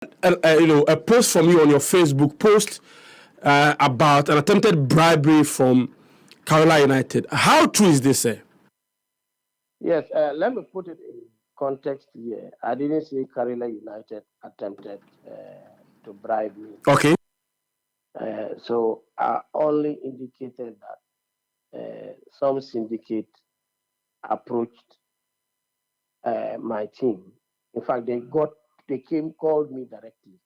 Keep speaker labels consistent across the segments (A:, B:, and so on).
A: a post from you on your Facebook post about an attempted bribery from Carolina United. How true is this, sir?
B: Yes, let me put it in context here. I didn't say Carolina United attempted to bribe me.
A: Okay.
B: So I only indicated that some syndicate approached my team. In fact, called me directly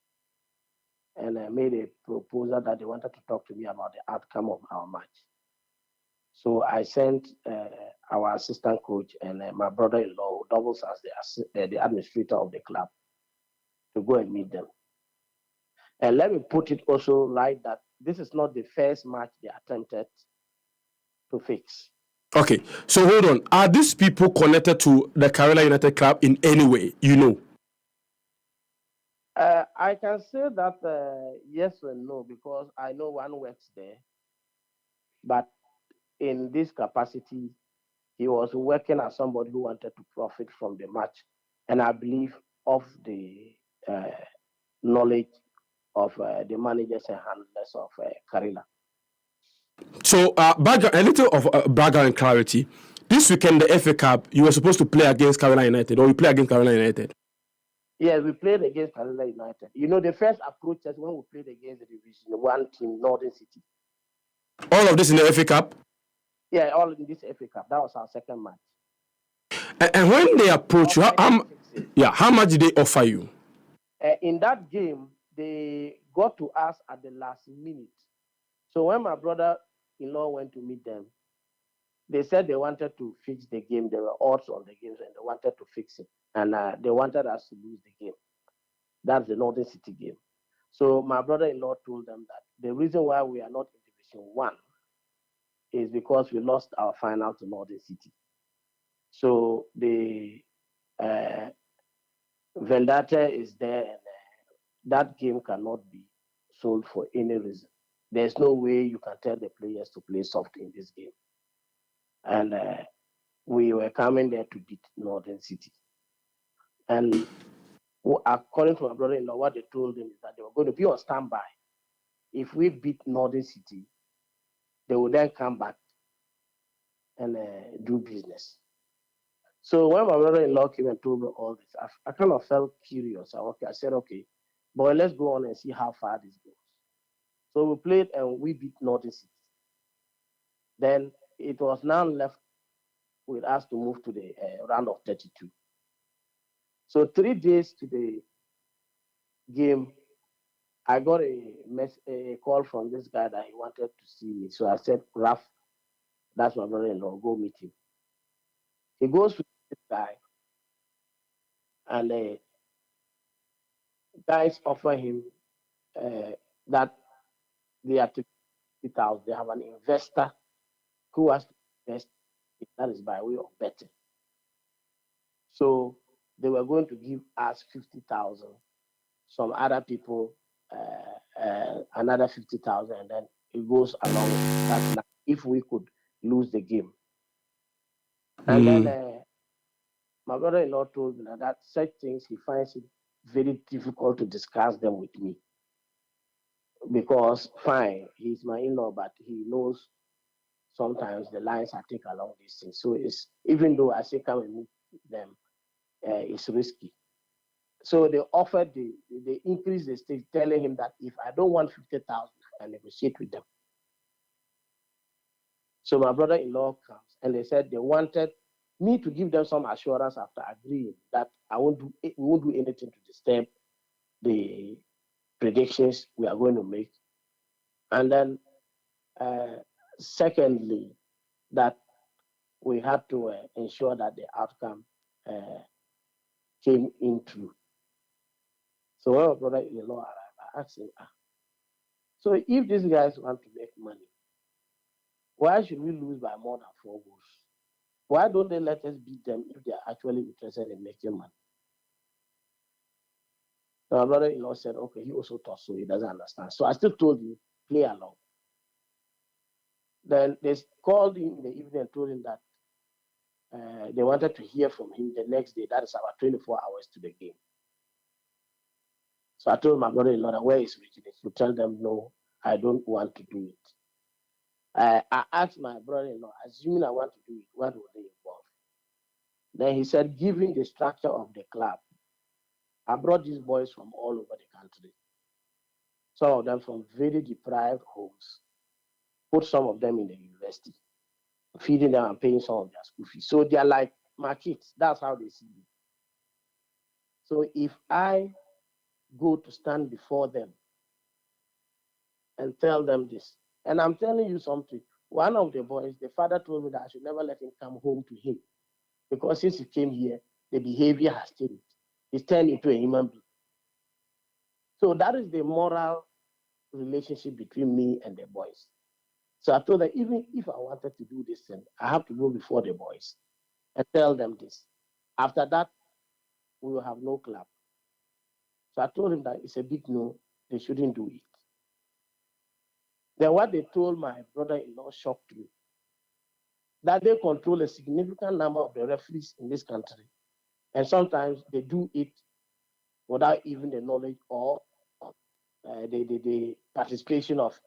B: and made a proposal that they wanted to talk to me about the outcome of our match. So I sent our assistant coach and my brother-in-law, who doubles as the administrator of the club, to go and meet them. And let me put it also right that this is not the first match they attempted to fix.
A: Okay, so hold on. Are these people connected to the Carolina United club in any way? You know?
B: I can say that yes and no, because I know one works there, but in this capacity, he was working as somebody who wanted to profit from the match, and I believe of the knowledge of the managers and handlers of Karina.
A: So, a little of background and clarity. This weekend, the FA Cup, you were supposed to play against Carolina United, or you play against Carolina United?
B: Yes, we played against Kasalgu United. You know, the first approach is when we played against the Division 1 team, Northern City.
A: All of this in the FA Cup?
B: Yeah, all in this FA Cup. That was our second match.
A: And when they approach you, how much did they offer you?
B: In that game, they got to us at the last minute. So when my brother-in-law went to meet them, they said they wanted to fix the game. There were odds on the games, and they wanted to fix it. And they wanted us to lose the game. That's the Northern City game. So my brother-in-law told them that the reason why we are not in Division 1 is because we lost our final to Northern City. So the vendetta is there, and that game cannot be sold for any reason. There's no way you can tell the players to play soft in this game. And we were coming there to beat Northern City. And according to my brother-in-law, what they told him is that they were going to be on standby. If we beat Northern City, they would then come back and do business. So when my brother-in-law came and told me all this, I kind of felt curious. I said, okay, boy, let's go on and see how far this goes. So we played and we beat Northern City. Then it was now left with us to move to the round of 32. So 3 days to the game, I got a call from this guy that he wanted to see me. So I said, Raf, that's my brother-in-law, go meet him. He goes with this guy, and guys offer him that they are to it out. They have an investor who has to invest. That is by way of betting. So they were going to give us 50,000. Some other people another 50,000, and then it goes along that line if we could lose the game. And then my brother-in-law told me that such things he finds it very difficult to discuss them with me, because fine, he's my in-law, but he knows sometimes the lines I take along these things. So it's, even though I say come and meet them, it's risky. So they offered they increased the stake, telling him that if I don't want 50,000, I can negotiate with them. So my brother-in-law comes, and they said they wanted me to give them some assurance after agreeing that we won't do anything to disturb the predictions we are going to make. And then secondly, that we had to ensure that the outcome came in true. So when my brother-in-law arrived, I asked him, so if these guys want to make money, why should we lose by more than 4 goals? Why don't they let us beat them if they are actually interested in making money? So my brother-in-law said, okay, he also thought so, he doesn't understand. So I still told him, play along. Then they called him in the evening and told him that they wanted to hear from him the next day. That is about 24 hours to the game. So I told my brother-in-law that where is Regina? To tell them no, I don't want to do it. I asked my brother-in-law, assuming I want to do it, what would they involve? Then he said, given the structure of the club, I brought these boys from all over the country. Some of them from very deprived homes. Put some of them in the university, feeding them and paying some of their school fees. So they are like my kids. That's how they see me. So if I go to stand before them and tell them this, and I'm telling you something, one of the boys, the father told me that I should never let him come home to him because since he came here, the behavior has changed. He's turned into a human being. So that is the moral relationship between me and the boys. So I told them, even if I wanted to do this thing, I have to go before the boys and tell them this. After that, we will have no club. So I told him that it's a big no, they shouldn't do it. Then what they told my brother-in-law shocked me. That they control a significant number of the referees in this country. And sometimes they do it without even the knowledge or the participation of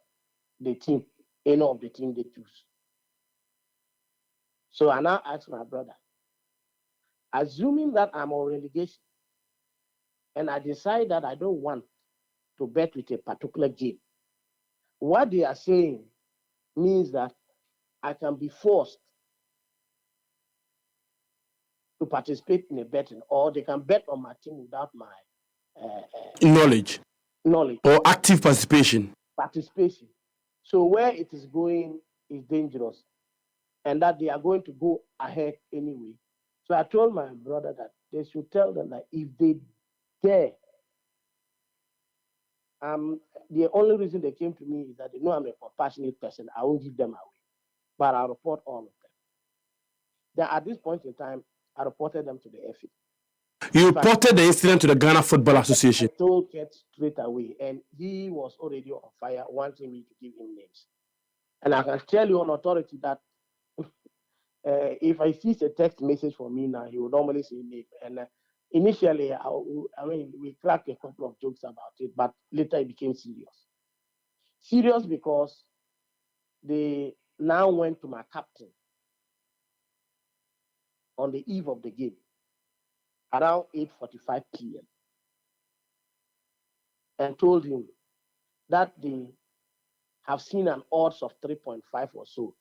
B: the team, any of the team they choose. So I now asked my brother, assuming that I'm on relegation and I decide that I don't want to bet with a particular game, what they are saying means that I can be forced to participate in a betting, or they can bet on my team without my
A: knowledge
B: knowledge
A: or active participation.
B: So where it is going is dangerous, and that they are going to go ahead anyway. So I told my brother that they should tell them that if they dare, the only reason they came to me is that they know I'm a compassionate person. I won't give them away, but I'll report all of them. Then at this point in time, I reported them to the FA.
A: You reported the incident to the Ghana Football Association.
B: I told Kurt straight away, and he was already on fire, wanting me to give him names. And I can tell you on authority that if I see a text message from me now, he would normally say name. And initially, we cracked a couple of jokes about it, but later it became serious. Serious because they now went to my captain on the eve of the game around 8:45 p.m. and told him that they have seen an odds of 3.5 or so.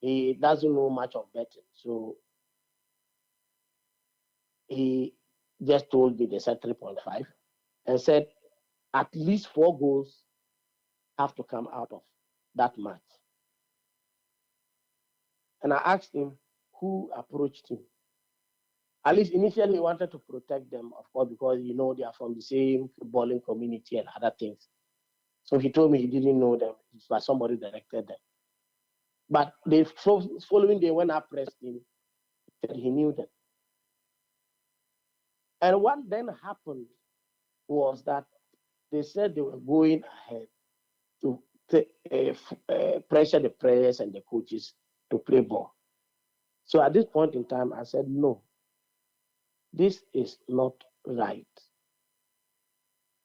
B: He doesn't know much of betting. So he just told me they said 3.5 and said at least 4 goals have to come out of that match. And I asked him who approached him. At least initially he wanted to protect them, of course, because they are from the same footballing community and other things. So he told me he didn't know them, but somebody directed them. But the following day when I pressed him, he said he knew them. And what then happened was that they said they were going ahead to pressure the players and the coaches to play ball. So at this point in time, I said, no, this is not right.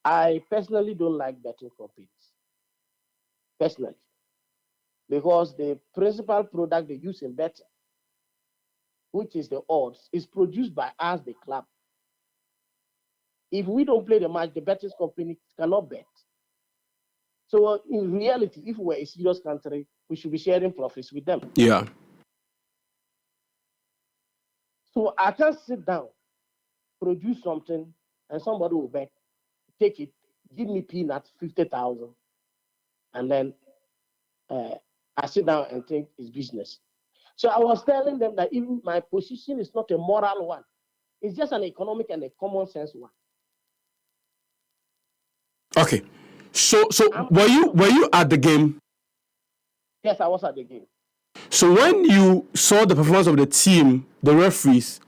B: I personally don't like betting companies, personally, because the principal product they use in betting, which is the odds, is produced by us, the club. If we don't play the match, the betting company cannot bet. So in reality, if we're a serious country, we should be sharing profits with them.
A: Yeah.
B: So I can't sit down, produce something, and somebody will bet, take it, give me peanuts, 50,000, and then I sit down and think it's business. So I was telling them that even my position is not a moral one. It's just an economic and a common sense one.
A: Okay. So were you at the game?
B: Yes, I was at the game.
A: So when you saw the performance of the team, the referees,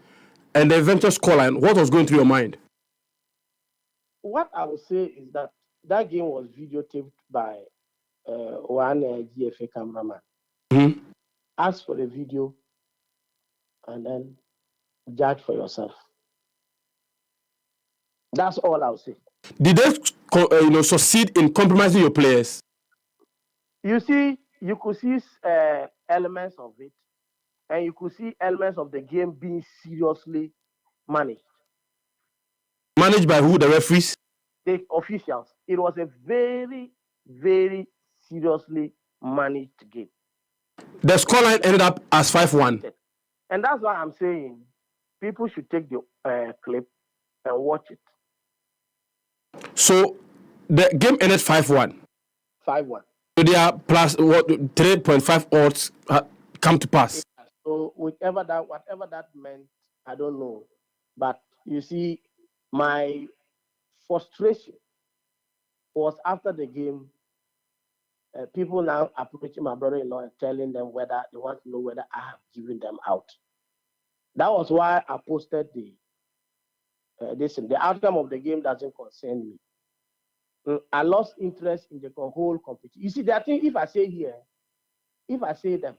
A: and the eventual scoreline, what was going through your mind?
B: What I would say is that game was videotaped by one GFA cameraman.
A: Mm-hmm.
B: Ask for the video and then judge for yourself. That's all I'll say.
A: Did they succeed in compromising your players?
B: You could see elements of it, and you could see elements of the game being seriously managed.
A: Managed by who? The referees?
B: The officials. It was a very, very seriously managed game.
A: The scoreline ended up as 5-1.
B: And that's why I'm saying people should take the clip and watch it.
A: So the game ended 5-1.
B: 5-1.
A: So they are plus 3.5 odds come to pass.
B: So whatever that meant, I don't know. But you see, my frustration was after the game. People now approaching my brother-in-law and telling them whether they want to know whether I have given them out. That was why I posted the outcome of the game doesn't concern me. I lost interest in the whole competition. You see, that thing, if I say them,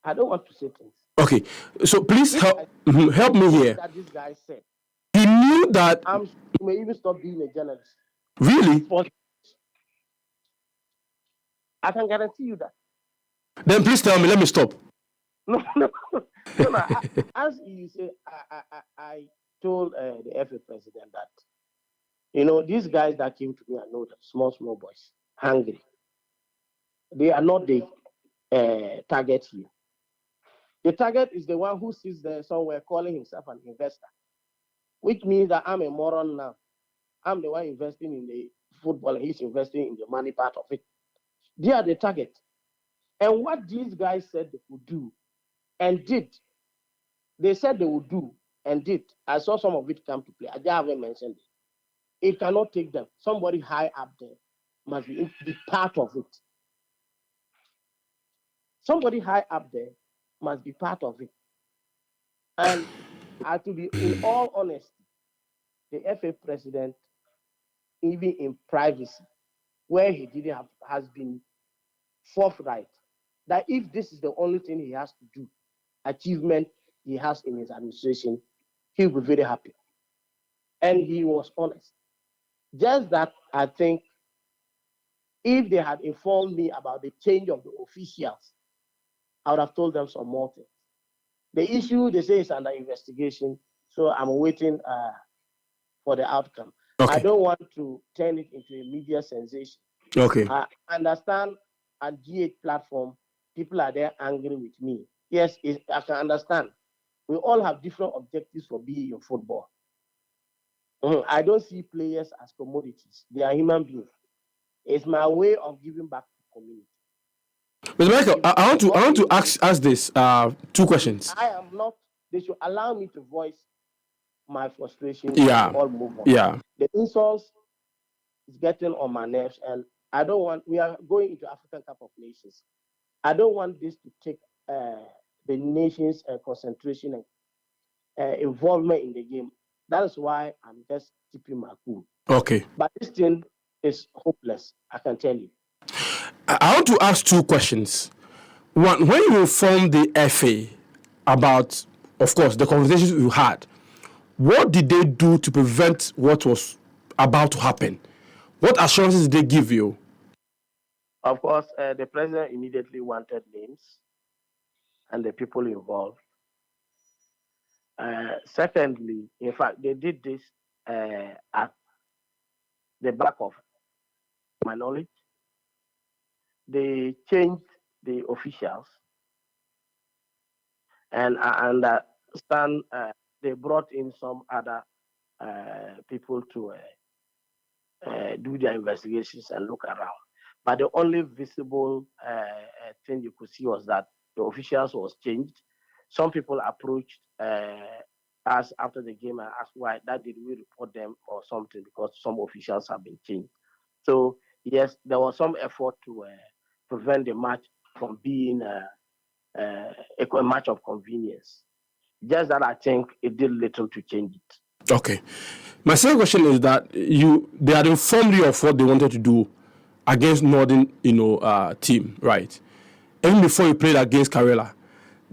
B: I don't want to say things.
A: Okay, so please help me here.
B: That this guy said.
A: He knew that.
B: You may even stop being a journalist.
A: Really?
B: I can guarantee you that.
A: Then please tell me. Let me stop.
B: No. As you say, I told the FA president that, these guys that came to me, I know them, small boys, hungry. They are not the target here. The target is the one who sits there somewhere calling himself an investor, which means that I'm a moron now. I'm the one investing in the football, and he's investing in the money part of it. They are the target. And what these guys said they would do and did, they said they would do and did. I saw some of it come to play. I haven't mentioned it. It cannot take them. Somebody high up there must be part of it. Somebody high up there must be part of it. And to be in all honesty, the FA president, even in privacy, where he didn't have, has been forthright that if this is the only thing he has to do, achievement he has in his administration, he'll be very happy. And he was honest. Just that I think if they had informed me about the change of the officials, I would have told them some more things. The issue, they say, is under investigation, so I'm waiting for the outcome. Okay. I don't want to turn it into a media sensation.
A: Okay.
B: I understand at G8 platform, people are there angry with me. Yes, I can understand. We all have different objectives for being in football. I don't see players as commodities. They are human beings. It's my way of giving back to the community.
A: Mr. Michael, I want to ask this two questions.
B: I am not. They should allow me to voice my frustration.
A: Yeah.
B: All move on.
A: Yeah.
B: The insults is getting on my nerves, and I don't want. We are going into African Cup of Nations. I don't want this to take the nation's concentration and involvement in the game. That is why I'm just keeping my cool.
A: Okay.
B: But this thing is hopeless, I can tell you.
A: I want to ask two questions. One, when you informed the FA about, of course, the conversations you had, what did they do to prevent what was about to happen? What assurances did they give you?
B: Of course, the president immediately wanted names and the people involved. Secondly, in fact, they did this at the back of my knowledge. They changed the officials, and I understand they brought in some other people to do their investigations and look around. But the only visible thing you could see was that the officials was changed. Some people approached us after the game and asked why that did we report them or something because some officials have been changed. So yes, there was some effort to prevent the match from being a match of convenience. Just that I think it did little to change it.
A: Okay. My second question is that they had informed you of what they wanted to do against Northern, team, right? Even before you played against Karela,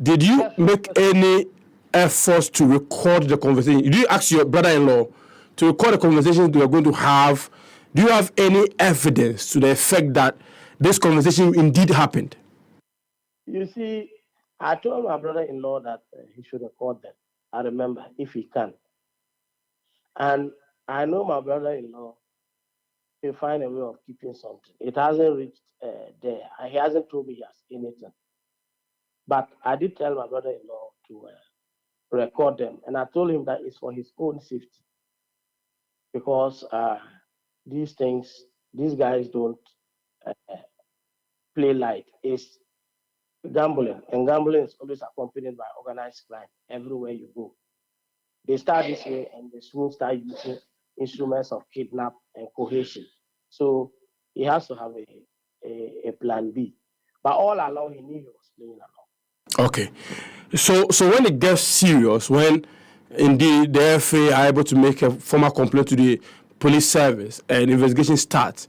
A: did you make any efforts to record the conversation? Did you ask your brother-in-law to record the conversations they were going to have. Do you have any evidence to the effect that this conversation indeed happened?
B: You see, I told my brother-in-law that he should record them. I remember, if he can. And I know my brother-in-law will find a way of keeping something. It hasn't reached there. He hasn't told me he has anything. But I did tell my brother-in-law to record them. And I told him that it's for his own safety. Because these guys don't play light. It's gambling. And gambling is always accompanied by organized crime everywhere you go. They start this way and they soon start using instruments of kidnap and coercion. So he has to have a plan B. But all along, he knew he was playing along.
A: Okay. So when it gets serious, when indeed the FA are able to make a formal complaint to the police service and investigation starts,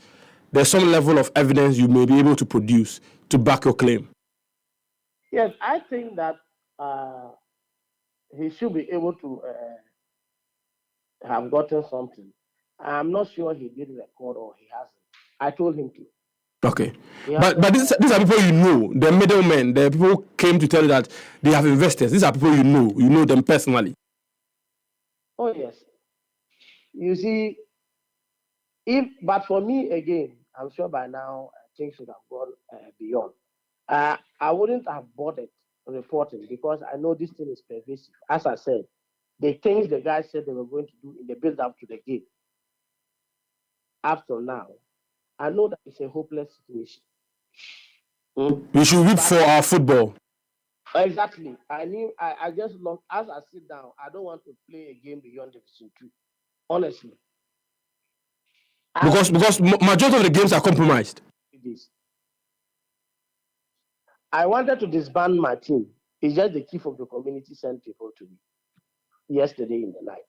A: there's some level of evidence you may be able to produce to back your claim.
B: Yes, I think that he should be able to have gotten something. I'm not sure he did record or he hasn't. I told him to.
A: Okay. But these are people you know, the middlemen, the people who came to tell you that they have investors. These are people you know them personally.
B: Oh, yes. You see, but for me, again, I'm sure by now things should have gone beyond. I wouldn't have bothered reporting because I know this thing is pervasive. As I said, the things the guys said they were going to do in the build-up to the game, up till now, I know that it's a hopeless situation.
A: We should root for our football.
B: Exactly. I just love, as I sit down, I don't want to play a game beyond Division 2. Honestly.
A: Because majority of the games are compromised.
B: It is. I wanted to disband my team. It's just the chief of the community sent people to me yesterday in the night.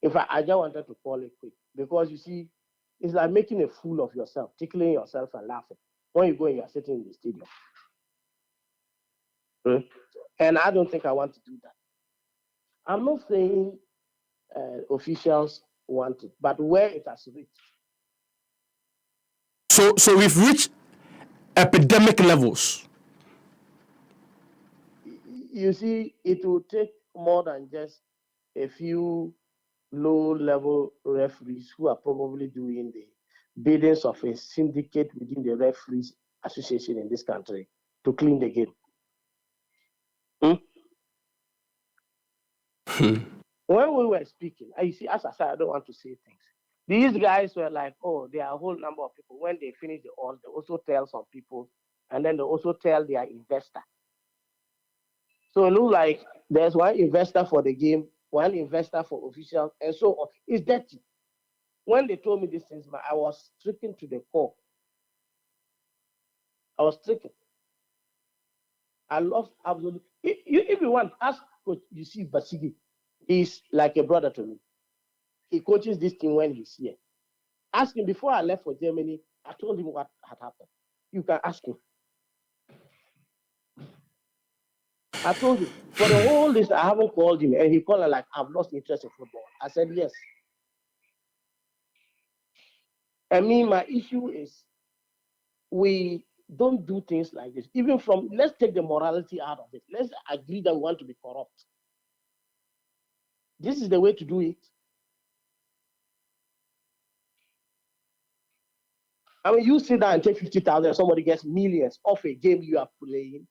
B: In fact, I just wanted to call it quick because you see, it's like making a fool of yourself, tickling yourself and laughing when you go and you're sitting in the stadium. And I don't think I want to do that. I'm not saying officials want it, but where it has reached.
A: So we've reached epidemic levels.
B: You see, it will take more than just a few low-level referees who are probably doing the biddings of a syndicate within the referees association in this country to clean the game. When we were speaking, you see, as I said, I don't want to say things. These guys were like, oh, there are a whole number of people. When they finish the odds, they also tell some people, and then they also tell their investor. So it looks like there's one investor for the game, one investor for officials, and so on. It's dirty. When they told me these things, I was stricken to the core. I was stricken. I lost absolutely. If you want, ask Coach Yusuf Basigi. He's like a brother to me. He coaches this team when he's here. Ask him before I left for Germany. I told him what had happened. You can ask him. I told him for the whole list. I haven't called him, and he called her like, "I've lost interest in football." I said yes. I mean, my issue is we don't do things like this. Even from, let's take the morality out of it. Let's agree that we want to be corrupt. This is the way to do it. I mean, you sit down and take 50,000, somebody gets millions off a game you are playing.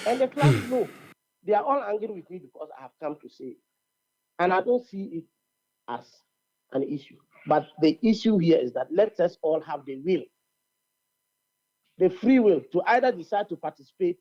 B: And the club know. They are all angry with me because I have come to say it. And I don't see it as an issue. But the issue here is that let us all have the will, the free will to either decide to participate